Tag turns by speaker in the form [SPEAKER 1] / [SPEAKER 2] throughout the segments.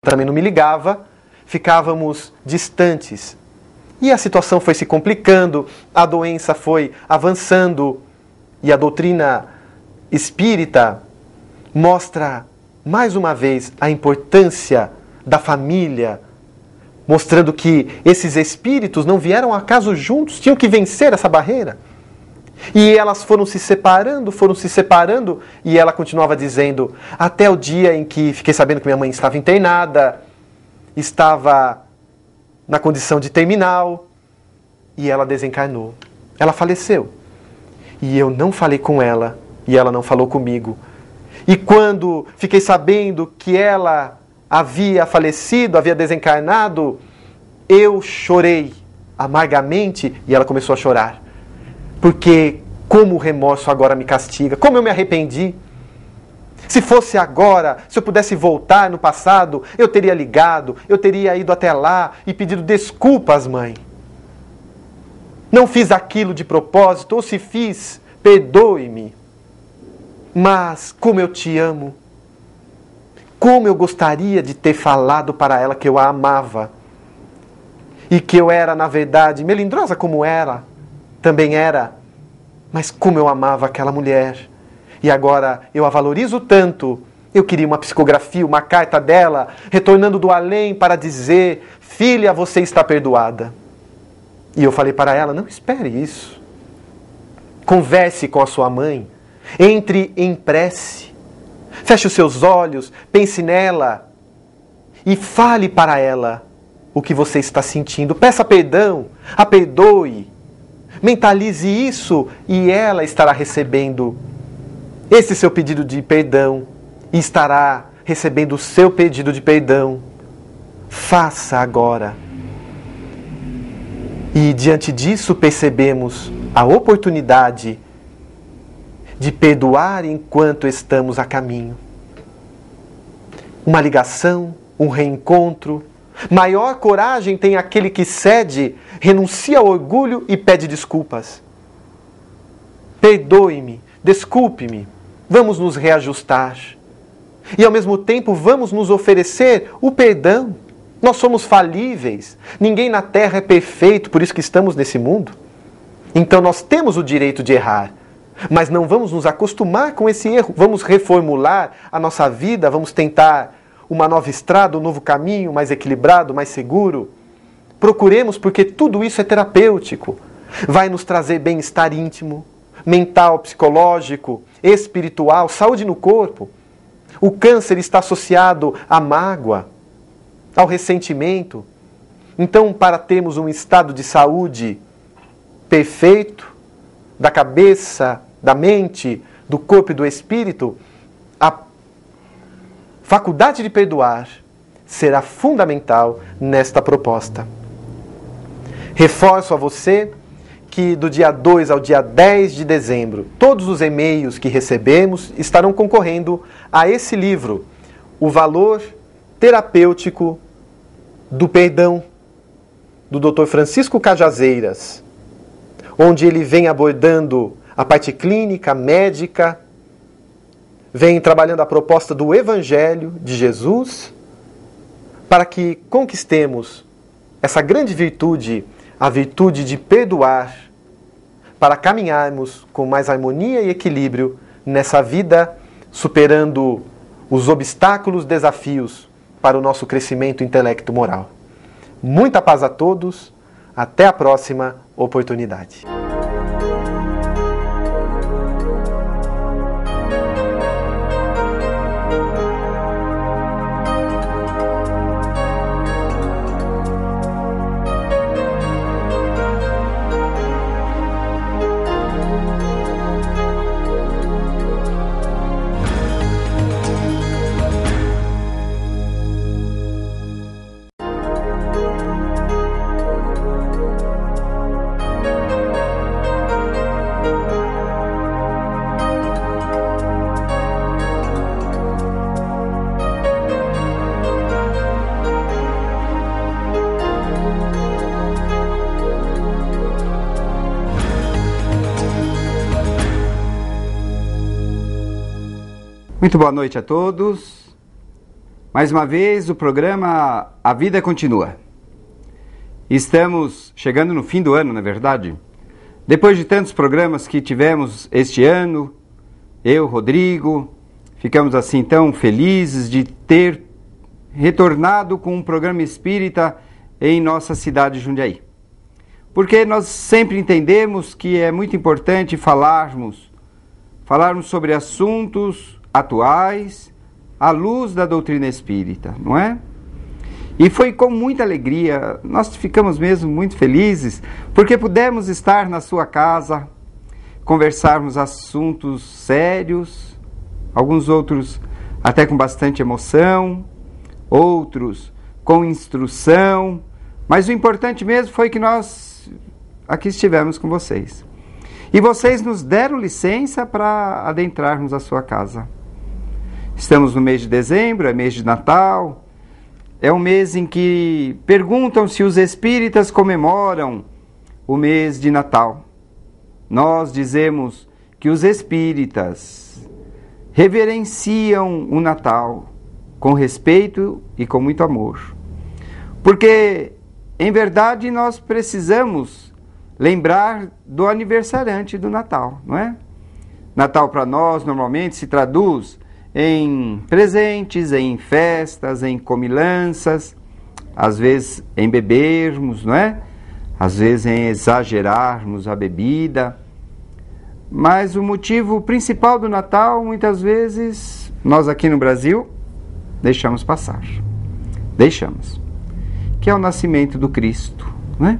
[SPEAKER 1] também não me ligava, ficávamos distantes. E a situação foi se complicando, a doença foi avançando, e a doutrina espírita mostra mais uma vez a importância da família, mostrando que esses espíritos não vieram ao acaso juntos, tinham que vencer essa barreira. E elas foram se separando, e ela continuava dizendo, até o dia em que fiquei sabendo que minha mãe estava internada, estava na condição de terminal, e ela desencarnou. Ela faleceu. E eu não falei com ela, e ela não falou comigo. E quando fiquei sabendo que ela havia falecido, havia desencarnado, eu chorei amargamente, e ela começou a chorar. Porque como o remorso agora me castiga, como eu me arrependi. Se fosse agora, se eu pudesse voltar no passado, eu teria ligado, eu teria ido até lá e pedido desculpas, mãe. Não fiz aquilo de propósito, ou se fiz, perdoe-me. Mas como eu te amo, como eu gostaria de ter falado para ela que eu a amava. E que eu era, na verdade, melindrosa como ela também era, mas como eu amava aquela mulher. E agora eu a valorizo tanto. Eu queria uma psicografia, uma carta dela, retornando do além para dizer, filha, você está perdoada. E eu falei para ela, não espere isso. Converse com a sua mãe, entre em prece, feche os seus olhos, pense nela e fale para ela o que você está sentindo. Peça perdão, a perdoe. Mentalize isso e ela estará recebendo esse seu pedido de perdão e estará recebendo o seu pedido de perdão. Faça agora. E diante disso percebemos a oportunidade de perdoar enquanto estamos a caminho. Uma ligação, um reencontro. Maior coragem tem aquele que cede, renuncia ao orgulho e pede desculpas. Perdoe-me, desculpe-me, vamos nos reajustar. E ao mesmo tempo vamos nos oferecer o perdão. Nós somos falíveis, ninguém na Terra é perfeito, por isso que estamos nesse mundo. Então nós temos o direito de errar, mas não vamos nos acostumar com esse erro. Vamos reformular a nossa vida, vamos tentar uma nova estrada, um novo caminho, mais equilibrado, mais seguro. Procuremos, porque tudo isso é terapêutico. Vai nos trazer bem-estar íntimo, mental, psicológico, espiritual, saúde no corpo. O câncer está associado à mágoa, ao ressentimento. Então, para termos um estado de saúde perfeito, da cabeça, da mente, do corpo e do espírito, a faculdade de perdoar será fundamental nesta proposta. Reforço a você que do dia 2 ao dia 10 de dezembro, todos os e-mails que recebemos estarão concorrendo a esse livro, O Valor Terapêutico do Perdão, do Dr. Francisco Cajazeiras, onde ele vem abordando a parte clínica, médica, vem trabalhando a proposta do Evangelho de Jesus, para que conquistemos essa grande virtude, a virtude de perdoar, para caminharmos com mais harmonia e equilíbrio nessa vida, superando os obstáculos, desafios para o nosso crescimento intelecto-moral. Muita paz a todos, até a próxima oportunidade.
[SPEAKER 2] Muito boa noite a todos. Mais uma vez o programa A Vida Continua. Estamos chegando no fim do ano, não é verdade? Depois de tantos programas que tivemos este ano, eu, Rodrigo, ficamos assim tão felizes de ter retornado com um programa espírita em nossa cidade de Jundiaí. Porque nós sempre entendemos que é muito importante falarmos sobre assuntos atuais à luz da doutrina espírita, não é? E foi com muita alegria, nós ficamos mesmo muito felizes, porque pudemos estar na sua casa, conversarmos assuntos sérios, alguns outros até com bastante emoção, outros com instrução, mas o importante mesmo foi que nós aqui estivemos com vocês. E vocês nos deram licença para adentrarmos a sua casa. Estamos no mês de dezembro, é mês de Natal, é um mês em que perguntam se os espíritas comemoram o mês de Natal. Nós dizemos que os espíritas reverenciam o Natal com respeito e com muito amor. Porque, em verdade, nós precisamos lembrar do aniversariante do Natal, não é? Natal para nós normalmente se traduz em presentes, em festas, em comilanças, às vezes em bebermos, não é? Às vezes em exagerarmos a bebida. Mas o motivo principal do Natal, muitas vezes, nós aqui no Brasil, deixamos passar. Deixamos. Que é o nascimento do Cristo, não é?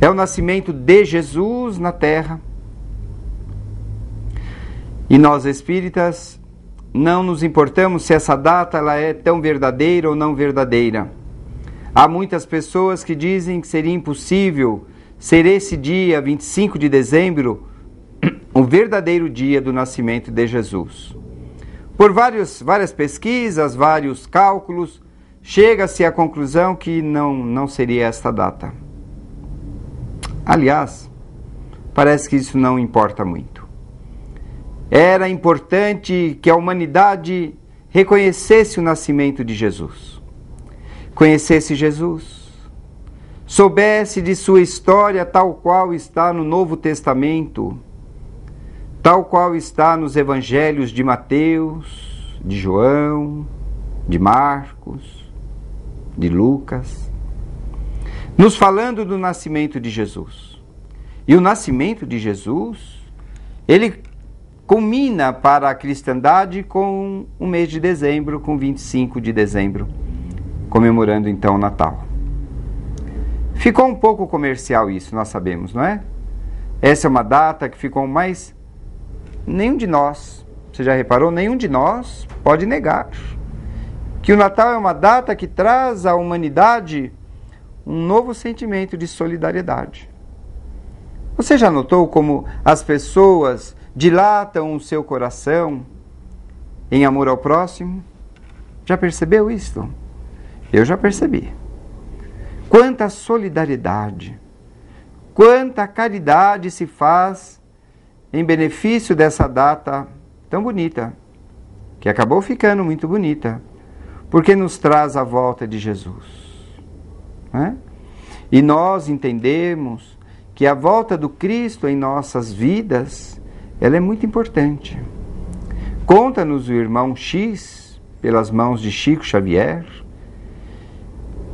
[SPEAKER 2] É o nascimento de Jesus na terra. E nós espíritas não nos importamos se essa data ela é tão verdadeira ou não verdadeira. Há muitas pessoas que dizem que seria impossível ser esse dia, 25 de dezembro, o verdadeiro dia do nascimento de Jesus. Por várias pesquisas, vários cálculos, chega-se à conclusão que não seria esta data. Aliás, parece que isso não importa muito. Era importante que a humanidade reconhecesse o nascimento de Jesus, conhecesse Jesus, soubesse de sua história tal qual está no Novo Testamento, tal qual está nos evangelhos de Mateus, de João, de Marcos, de Lucas, nos falando do nascimento de Jesus. E o nascimento de Jesus, ele culmina para a cristandade com o mês de dezembro, com 25 de dezembro, comemorando então o Natal. Ficou um pouco comercial isso, nós sabemos, não é? Essa é uma data que ficou mais... Nenhum de nós, você já reparou? Nenhum de nós pode negar que o Natal é uma data que traz à humanidade um novo sentimento de solidariedade. Você já notou como as pessoas dilatam o seu coração em amor ao próximo? Já percebeu isso? Eu já percebi. Quanta solidariedade, quanta caridade se faz em benefício dessa data tão bonita, que acabou ficando muito bonita, porque nos traz a volta de Jesus. Né? E nós entendemos que a volta do Cristo em nossas vidas, ela é muito importante. Conta-nos o irmão X, pelas mãos de Chico Xavier,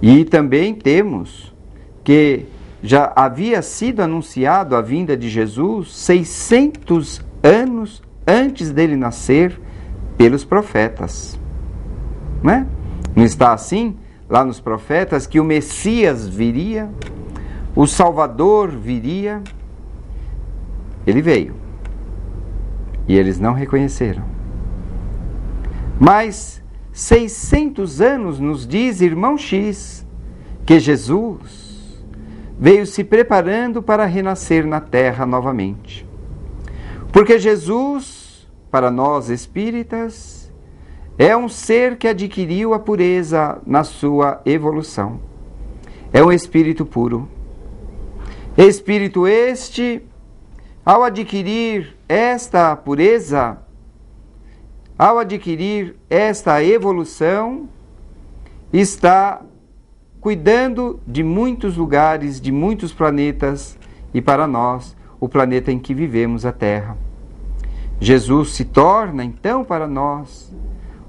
[SPEAKER 2] e também temos que já havia sido anunciado a vinda de Jesus 600 anos antes dele nascer pelos profetas. Não é? Não está assim lá nos profetas que o Messias viria, o Salvador viria? Ele veio. E eles não reconheceram. Mas 600 anos nos diz, irmão X, que Jesus veio se preparando para renascer na terra novamente. Porque Jesus, para nós espíritas, é um ser que adquiriu a pureza na sua evolução. É um espírito puro. Espírito este, ao adquirir esta pureza, ao adquirir esta evolução, está cuidando de muitos lugares, de muitos planetas, e para nós, o planeta em que vivemos, a Terra. Jesus se torna, então, para nós,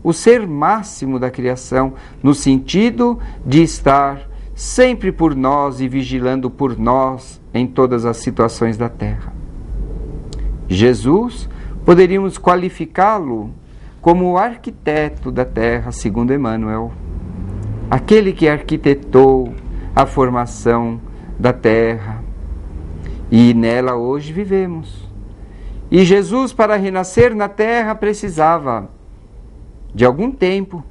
[SPEAKER 2] o ser máximo da criação, no sentido de estar sempre por nós e vigilando por nós em todas as situações da Terra. Jesus, poderíamos qualificá-lo como o arquiteto da Terra, segundo Emmanuel, aquele que arquitetou a formação da Terra, e nela hoje vivemos. E Jesus, para renascer na Terra, precisava de algum tempo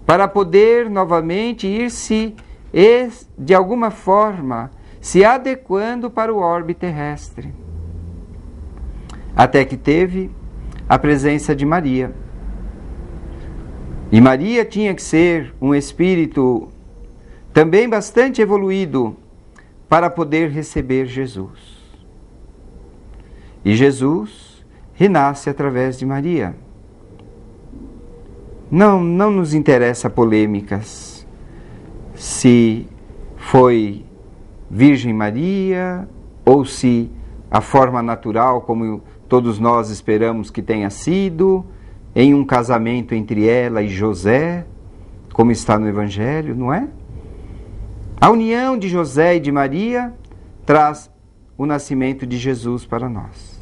[SPEAKER 2] para poder novamente ir-se, de alguma forma, se adequando para o orbe terrestre. Até que teve a presença de Maria. E Maria tinha que ser um espírito também bastante evoluído para poder receber Jesus. E Jesus renasce através de Maria. Não nos interessa polêmicas se foi Virgem Maria ou se a forma natural, como todos nós esperamos que tenha sido, em um casamento entre ela e José, como está no Evangelho, não é? A união de José e de Maria traz o nascimento de Jesus para nós.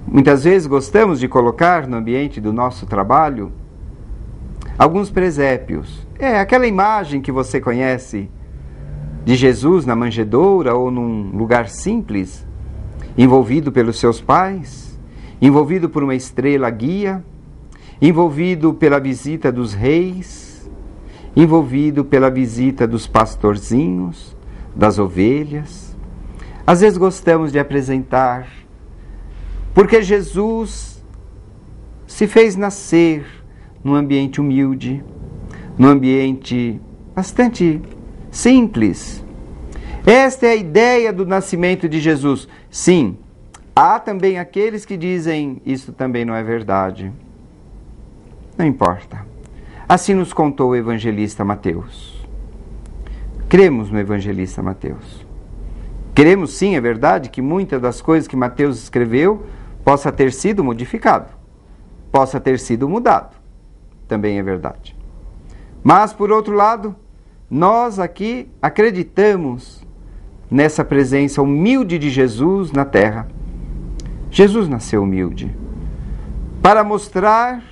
[SPEAKER 2] Muitas vezes gostamos de colocar no ambiente do nosso trabalho alguns presépios. Aquela imagem que você conhece de Jesus na manjedoura ou num lugar simples, envolvido pelos seus pais, envolvido por uma estrela guia, envolvido pela visita dos reis, envolvido pela visita dos pastorzinhos, das ovelhas. Às vezes gostamos de apresentar, porque Jesus se fez nascer num ambiente humilde, num ambiente bastante simples. Esta é a ideia do nascimento de Jesus. Sim, há também aqueles que dizem isso também não é verdade. Não importa. Assim nos contou o evangelista Mateus. Cremos no evangelista Mateus. Queremos sim, é verdade, que muitas das coisas que Mateus escreveu possa ter sido modificado, possa ter sido mudado. Também é verdade. Mas, por outro lado, nós aqui acreditamos nessa presença humilde de Jesus na terra. Jesus nasceu humilde para mostrar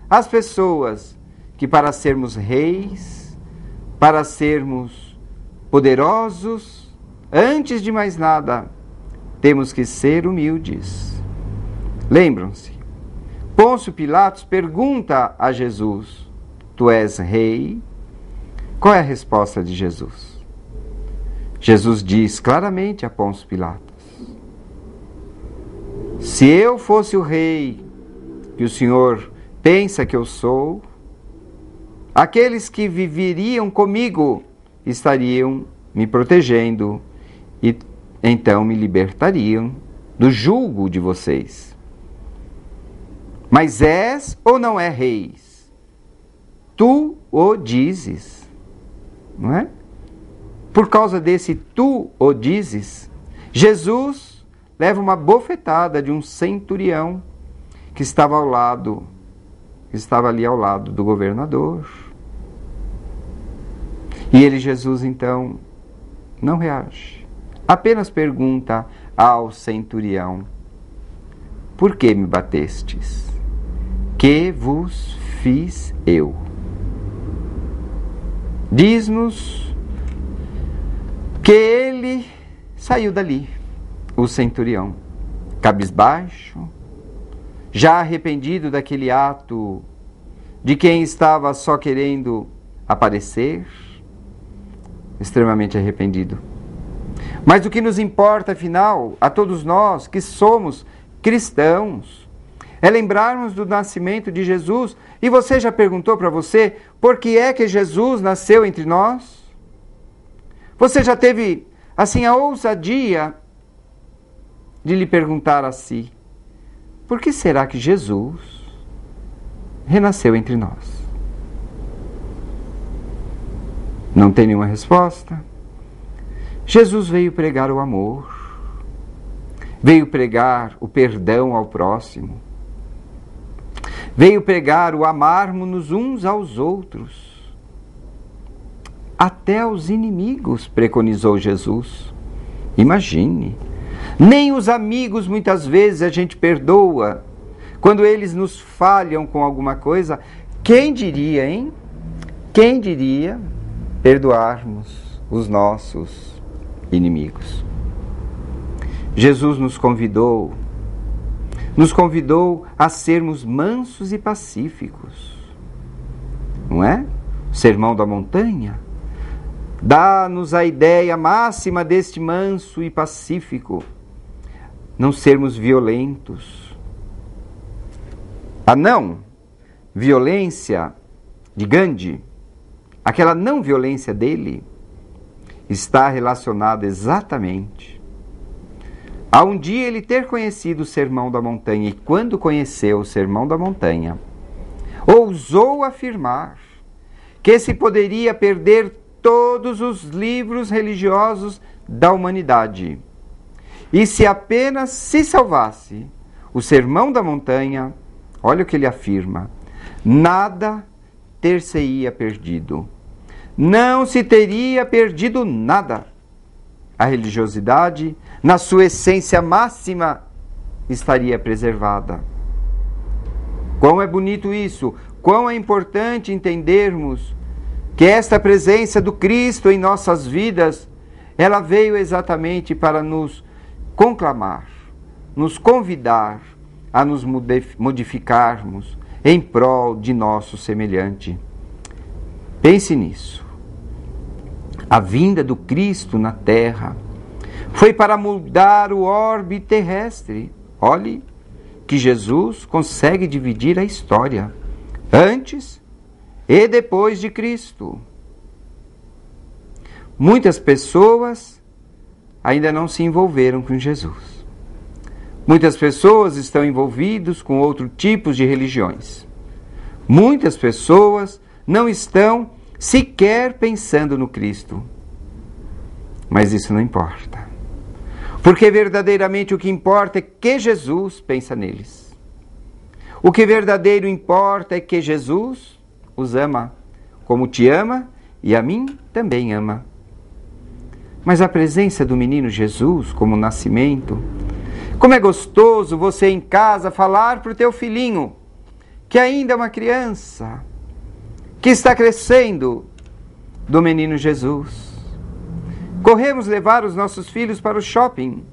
[SPEAKER 2] às pessoas que para sermos reis, para sermos poderosos, antes de mais nada, temos que ser humildes. Lembram-se, Pôncio Pilatos pergunta a Jesus: tu és rei? Qual é a resposta de Jesus? Jesus diz claramente a Pôncio Pilatos: se eu fosse o rei que o Senhor pensa que eu sou, aqueles que viveriam comigo estariam me protegendo e então me libertariam do jugo de vocês. Mas és ou não é reis? Tu o dizes, não é? Por causa desse tu o dizes, Jesus leva uma bofetada de um centurião que estava ali ao lado do governador. E ele, Jesus, então, não reage. Apenas pergunta ao centurião: por que me batestes? Que vos fiz eu? Diz-nos que ele saiu dali, o centurião, cabisbaixo, já arrependido daquele ato de quem estava só querendo aparecer, extremamente arrependido. Mas o que nos importa, afinal, a todos nós que somos cristãos, é lembrarmos do nascimento de Jesus. E você já perguntou para você por que é que Jesus nasceu entre nós? Você já teve, assim, a ousadia de lhe perguntar a si: por que será que Jesus renasceu entre nós? Não tem nenhuma resposta. Jesus veio pregar o amor, veio pregar o perdão ao próximo, veio pregar o amarmos-nos uns aos outros. Até aos inimigos preconizou Jesus. Imagine, nem os amigos muitas vezes a gente perdoa quando eles nos falham com alguma coisa. Quem diria, hein? Quem diria perdoarmos os nossos inimigos? Jesus nos convidou a sermos mansos e pacíficos, não é? O Sermão da Montanha dá-nos a ideia máxima deste manso e pacífico, não sermos violentos. A não violência de Gandhi, aquela não violência dele, está relacionada exatamente a um dia ele ter conhecido o Sermão da Montanha, e quando conheceu o Sermão da Montanha, ousou afirmar que se poderia perder todos os livros religiosos da humanidade, e se apenas se salvasse o Sermão da Montanha, olha o que ele afirma: nada ter-se-ia perdido. Não se teria perdido nada. A religiosidade, na sua essência máxima, estaria preservada. Quão é bonito isso! Quão é importante entendermos que esta presença do Cristo em nossas vidas, ela veio exatamente para nos conclamar, nos convidar a nos modificarmos em prol de nosso semelhante. Pense nisso. A vinda do Cristo na Terra foi para mudar o orbe terrestre. Olhe que Jesus consegue dividir a história antes e depois de Cristo. Muitas pessoas ainda não se envolveram com Jesus. Muitas pessoas estão envolvidas com outros tipos de religiões. Muitas pessoas não estão sequer pensando no Cristo. Mas isso não importa. Porque verdadeiramente o que importa é que Jesus pensa neles. O que verdadeiro importa é que Jesus os ama, como te ama e a mim também ama. Mas a presença do menino Jesus como nascimento, como é gostoso você em casa falar para o teu filhinho, que ainda é uma criança, que está crescendo, do menino Jesus. Corremos levar os nossos filhos para o shopping,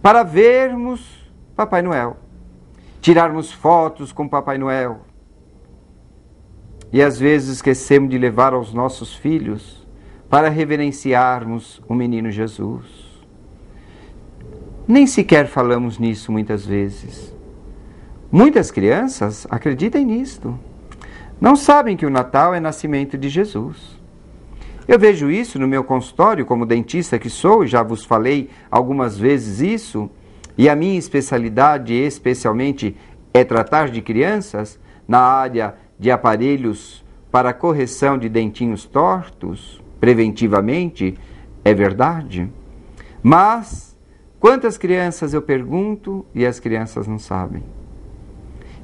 [SPEAKER 2] para vermos Papai Noel, tirarmos fotos com Papai Noel. E às vezes esquecemos de levar aos nossos filhos para reverenciarmos o menino Jesus. Nem sequer falamos nisso muitas vezes. Muitas crianças acreditam nisto. Não sabem que o Natal é nascimento de Jesus. Eu vejo isso no meu consultório como dentista que sou, e já vos falei algumas vezes isso, e a minha especialidade especialmente é tratar de crianças na área de aparelhos para correção de dentinhos tortos, preventivamente, é verdade. Mas quantas crianças eu pergunto e as crianças não sabem?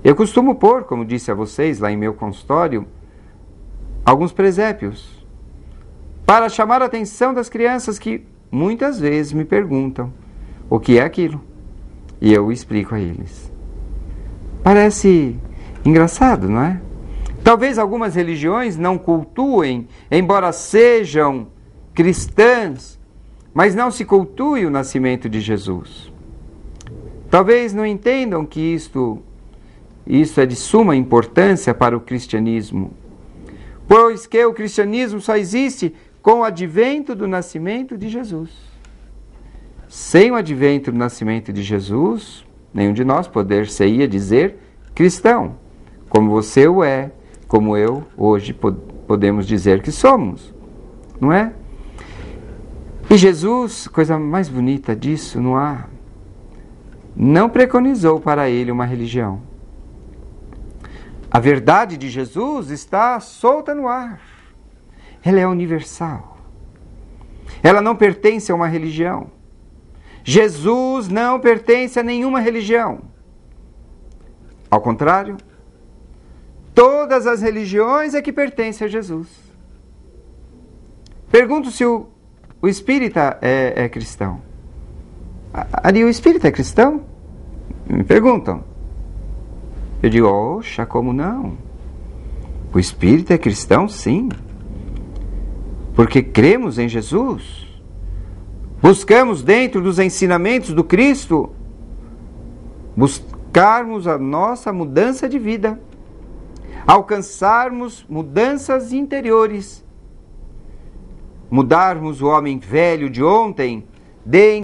[SPEAKER 2] Eu costumo pôr, como disse a vocês lá em meu consultório, alguns presépios para chamar a atenção das crianças que muitas vezes me perguntam o que é aquilo. E eu explico a eles. Parece engraçado, não é? Talvez algumas religiões não cultuem, embora sejam cristãs, mas não se cultue o nascimento de Jesus. Talvez não entendam que isso é de suma importância para o cristianismo, pois que o cristianismo só existe com o advento do nascimento de Jesus. Sem o advento do nascimento de Jesus, nenhum de nós poder-se-ia dizer cristão, como você o é, como eu hoje podemos dizer que somos, não é? E Jesus, coisa mais bonita disso, não há, não preconizou para ele uma religião. A verdade de Jesus está solta no ar. ela é universal. Ela não pertence a uma religião. Jesus não pertence a nenhuma religião. Ao contrário, todas as religiões é que pertencem a Jesus. Pergunto se o espírita é cristão. Ali o espírita é cristão? Me perguntam. Eu digo, oxa, como não? O espírita é cristão, sim. Porque cremos em Jesus. Buscamos dentro dos ensinamentos do Cristo, buscarmos a nossa mudança de vida, alcançarmos mudanças interiores, mudarmos o homem velho de ontem,